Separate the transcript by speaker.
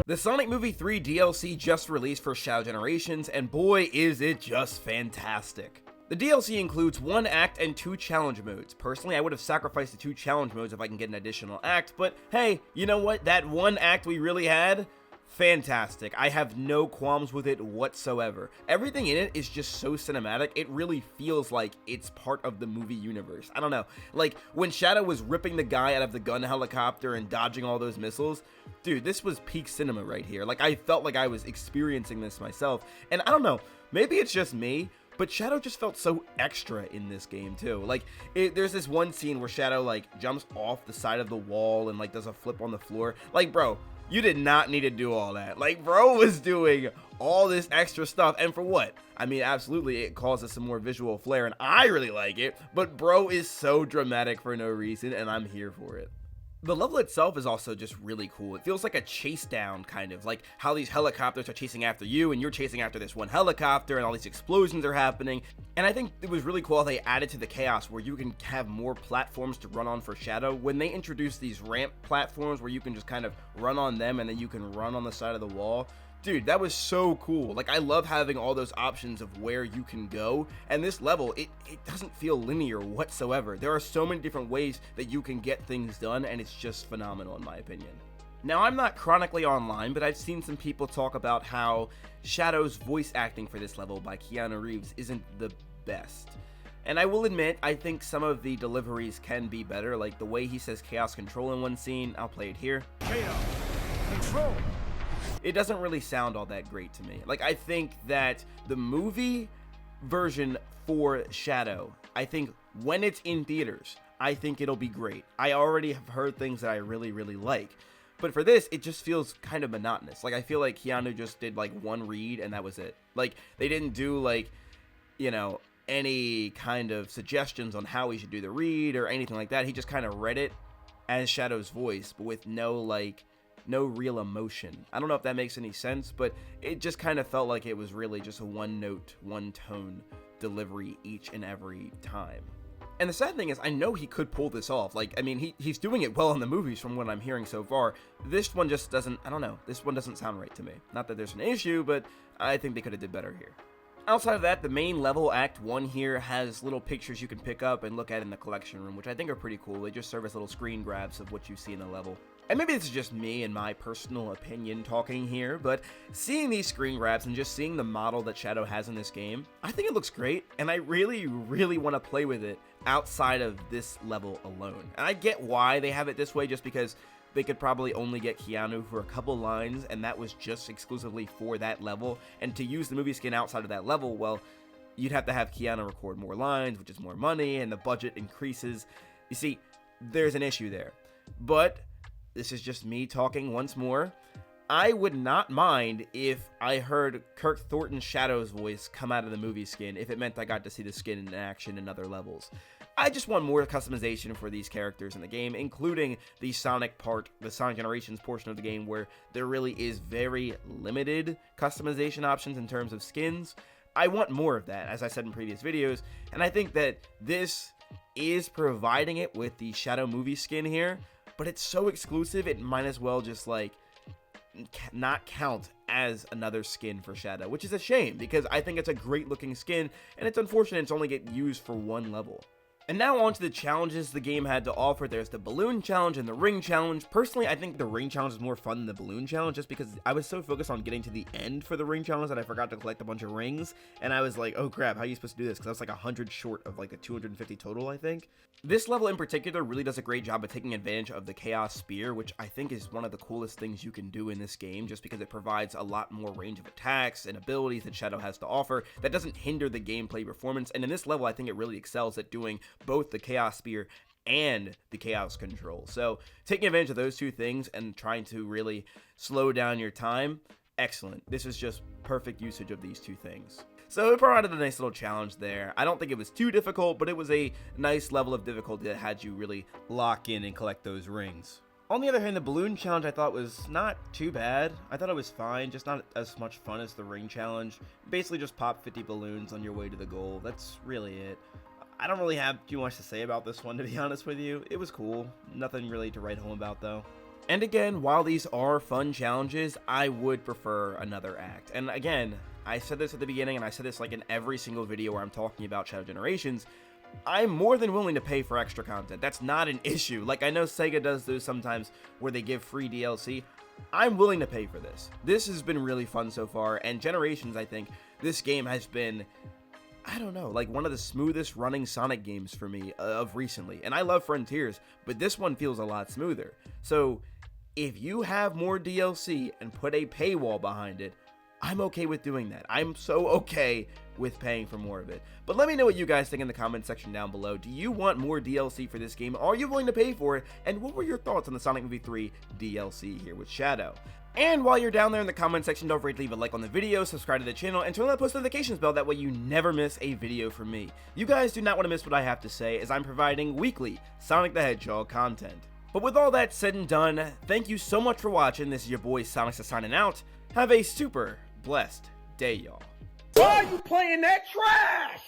Speaker 1: The Sonic Movie 3 DLC just released for Shadow Generations, and boy is it just fantastic. The DLC includes 1 act and 2 challenge modes. Personally, I would have sacrificed the 2 challenge modes if I can get an additional act, but hey, you know what? That 1 act we really had? Fantastic. I have no qualms with it whatsoever. Everything in it is just so cinematic, it really feels like it's part of the movie universe. I don't know, like when Shadow was ripping the guy out of the gun helicopter and dodging all those missiles, dude, this was peak cinema right here. Like, I felt like I was experiencing this myself, and I don't know, maybe it's just me, but Shadow just felt so extra in this game too. Like, there's this one scene where Shadow like jumps off the side of the wall and like does a flip on the floor. Like, bro, you did not need to do all that. Like, bro was doing all this extra stuff, and for what? I mean, absolutely, it causes some more visual flair, and I really like it, but bro is so dramatic for no reason, and I'm here for it. The level itself is also just really cool. It feels like a chase down, kind of like how these helicopters are chasing after you and you're chasing after this one helicopter and all these explosions are happening. And I think it was really cool how they added to the chaos where you can have more platforms to run on for Shadow. When they introduced these ramp platforms where you can just kind of run on them and then you can run on the side of the wall, dude, that was so cool. Like, I love having all those options of where you can go, and this level, it doesn't feel linear whatsoever. There are so many different ways that you can get things done, and it's just phenomenal in my opinion. Now, I'm not chronically online, but I've seen some people talk about how Shadow's voice acting for this level by Keanu Reeves isn't the best. And I will admit, I think some of the deliveries can be better, like the way he says Chaos Control in one scene. I'll play it here.
Speaker 2: Chaos Control!
Speaker 1: It doesn't really sound all that great to me. Like, I think that the movie version for Shadow, I think when it's in theaters, I think it'll be great. I already have heard things that I really, really like. But for this, it just feels kind of monotonous. Like, I feel like Keanu just did, like, one read, and that was it. Like, they didn't do, like, you know, any kind of suggestions on how he should do the read or anything like that. He just kind of read it as Shadow's voice, but with no real emotion. I don't know if that makes any sense, but it just kind of felt like it was really just a one note, one tone delivery each and every time. And the sad thing is, I know he could pull this off. Like, I mean, he's doing it well in the movies from what I'm hearing so far. This one just doesn't, I don't know, this one doesn't sound right to me. Not that there's an issue, but I think they could have did better here. Outside of that, the main level, Act 1 here, has little pictures you can pick up and look at in the collection room, which I think are pretty cool. They just serve as little screen grabs of what you see in the level. And maybe this is just me and my personal opinion talking here, but seeing these screen grabs and just seeing the model that Shadow has in this game, I think it looks great, and I really, really want to play with it outside of this level alone. And I get why they have it this way, just because they could probably only get Keanu for a couple lines, and that was just exclusively for that level. And to use the movie skin outside of that level, well, you'd have to have Keanu record more lines, which is more money, and the budget increases. You see, there's an issue there. But this is just me talking once more. I would not mind if I heard Kirk Thornton's Shadow's voice come out of the movie skin if it meant I got to see the skin in action in other levels. I just want more customization for these characters in the game, including the Sonic part, the Sonic Generations portion of the game, where there really is very limited customization options in terms of skins. I want more of that, as I said in previous videos, and I think that this is providing it with the Shadow movie skin here, but it's so exclusive, it might as well just, like, not count as another skin for Shadow, which is a shame, because I think it's a great looking skin, and it's unfortunate it's only get used for one level. And now on to the challenges the game had to offer. There's the balloon challenge and the ring challenge. Personally, I think the ring challenge is more fun than the balloon challenge, just because I was so focused on getting to the end for the ring challenge that I forgot to collect a bunch of rings, and I was like, oh crap, how are you supposed to do this? Because I was like 100 short of like the 250 total, I think. This level in particular really does a great job of taking advantage of the Chaos Spear, which I think is one of the coolest things you can do in this game, just because it provides a lot more range of attacks and abilities that Shadow has to offer that doesn't hinder the gameplay performance. And in this level, I think it really excels at doing both the Chaos Spear and the Chaos Control. So taking advantage of those two things and trying to really slow down your time, excellent. This is just perfect usage of these two things. So it provided a nice little challenge there. I don't think it was too difficult, but it was a nice level of difficulty that had you really lock in and collect those rings. On the other hand, the balloon challenge I thought was not too bad. I thought it was fine, just not as much fun as the ring challenge. Basically just pop 50 balloons on your way to the goal. That's really it. I don't really have too much to say about this one, to be honest with you. It was cool. Nothing really to write home about, though. And again, while these are fun challenges, I would prefer another act. And again, I said this at the beginning, and I said this like in every single video where I'm talking about Shadow Generations, I'm more than willing to pay for extra content. That's not an issue. Like, I know Sega does those sometimes where they give free DLC. I'm willing to pay for this. This has been really fun so far, and Generations, I think, this game has been, I don't know, like one of the smoothest running Sonic games for me of recently. And I love Frontiers, but this one feels a lot smoother. So if you have more DLC and put a paywall behind it, I'm okay with doing that. I'm so okay with paying for more of it. But let me know what you guys think in the comment section down below. Do you want more DLC for this game? Are you willing to pay for it? And what were your thoughts on the Sonic Movie 3 DLC here with Shadow? And while you're down there in the comment section, don't forget to leave a like on the video, subscribe to the channel, and turn on that post notifications bell. That way you never miss a video from me. You guys do not want to miss what I have to say, as I'm providing weekly Sonic the Hedgehog content. But with all that said and done, thank you so much for watching. This is your boy SONICSTA signing out. Have a super blessed day, y'all.
Speaker 2: Why are you playing that trash?